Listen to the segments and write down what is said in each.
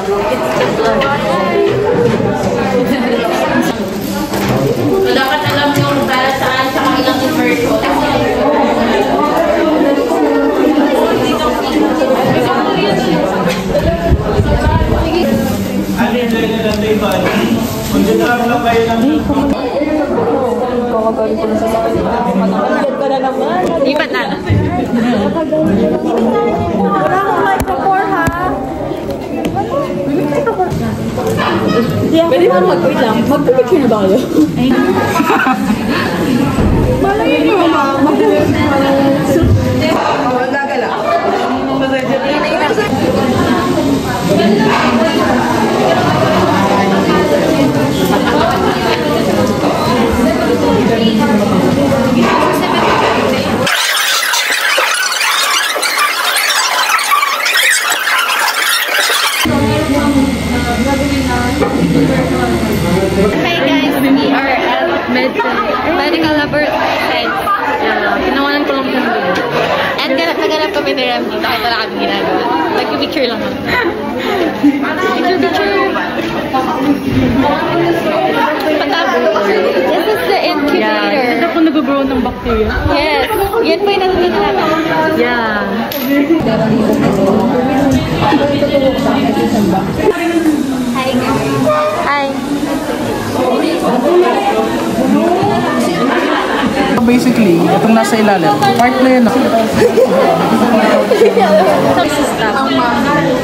So, dapat alam nyo para saan sa kanilang immersion. Ipat na. Pwede mo mag-wait lang. Mag-picture na ba kayo? Malay mo ba? Magagala. Hi guys, we are at Medical Laboratory. Ginawanan ko lang kami dito. And naganap kami ni Ram dito. Kahit wala kami ginagawa. Nag-picture lang kami. Picture. This is the incubator. Ito po nag-grow ng bacteria. Yes. Yan po yung natutunan namin. Yeah. Hi guys. Hi. Basically, itong nasa ilalim, part na yun.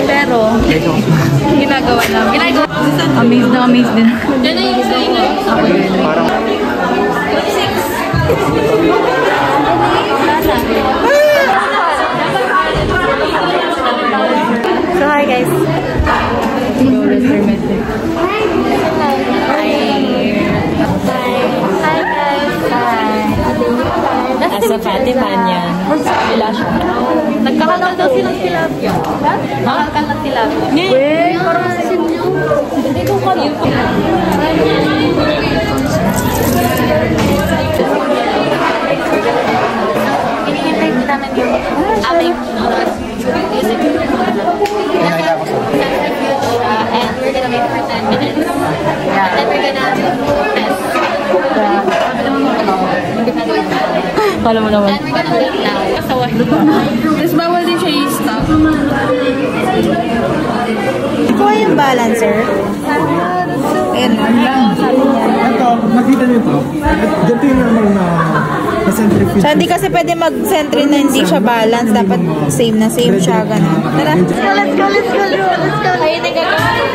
Pero, ginagawa namin. Amazed na amazed din. Yan na yung isa ina. So, hi guys. Asa Fatima yan. Nagkakalat daw silang tilapia. Nagkakalat tilapia. Weh, parang masasin nyo. Hindi ko kami. Hinihintay namin yung aming music. And we're gonna wait for 10 minutes. And then we're gonna test. Kala mo naman. And we're gonna wait now. Kasawa. Tapos bawal din siya i-stop. Ito yung balancer. Ayan. Ito, nakita niyo ito? Ganito yung normal na centrifuge. So, hindi kasi pwede mag-centri na hindi siya balance. Dapat same na same siya. Ganun. Tara. Let's go. Ayun na gagawin.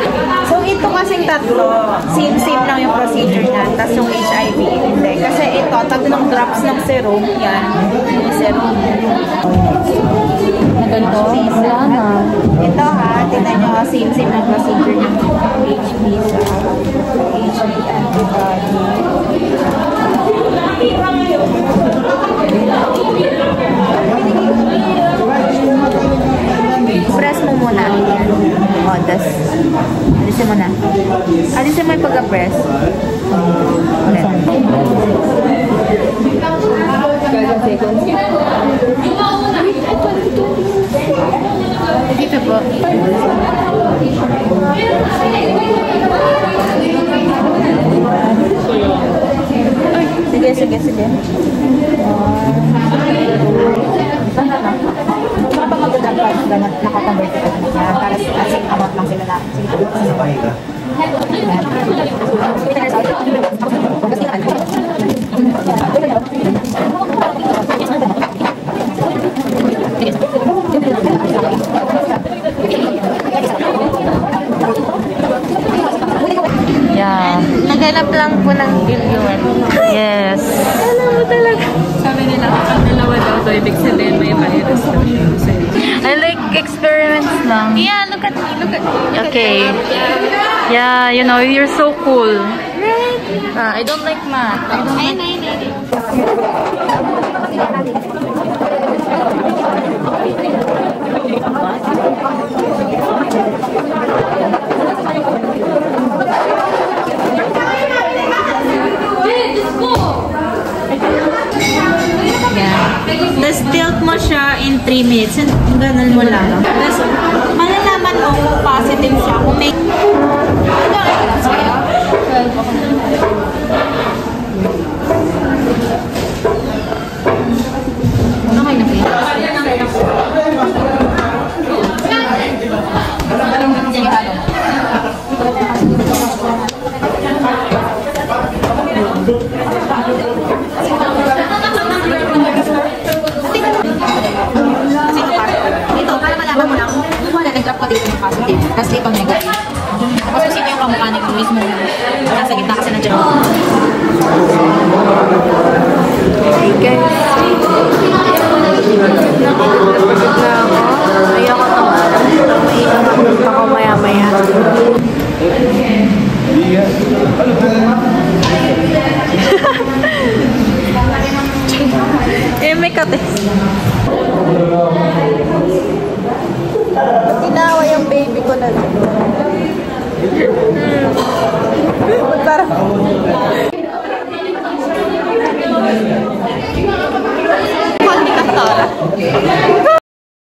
So, ito kasing tatlo. Same lang yung procedure na. Tapos yung HIV, hindi. Kasi ito, tatlong drops ng serum. Yan. Yung serum. Na ganito? Wala na. Ito ha, tignan nyo, same ang procedure ng HB sa HB antibody. Press mo muna. O, tas alisin mo na. Alisin mo yung pagka-press. Ulit. Dito po. Sige. Kapag mag-convert ka na, nakakonvert ka na. Para as amount lang sila na. Yeah. Naghanap lang po ng reviewer. Yes. Alam mo talaga. Sabi nila, kapag dalawa daw to, ibig sabihin may virus daw siya. I like experiments lang. Yeah, look at me. Okay. Yeah, you know, you're so cool. Right. I don't like math. Ayun. Tapos tilt mo siya in 3 minutes. Ganun mo lang. Tapos malalaman tanong kung positive siya. Kung may... Ano ang class kayo? 12 ako na. Okay na po yun. Sige, halo. Dito, para malaman mo lang, kung nag-drop ko dito ng positive, tapos dito negative. Tapos kung sino yung kamukha ni Luis mo, nasa gitna kasi na dyan. Hi guys. Nakapagod na ako. Ayoko tumalas. Mainit ako maya-maya. May kate. Tinawa yung baby ko na. Parang...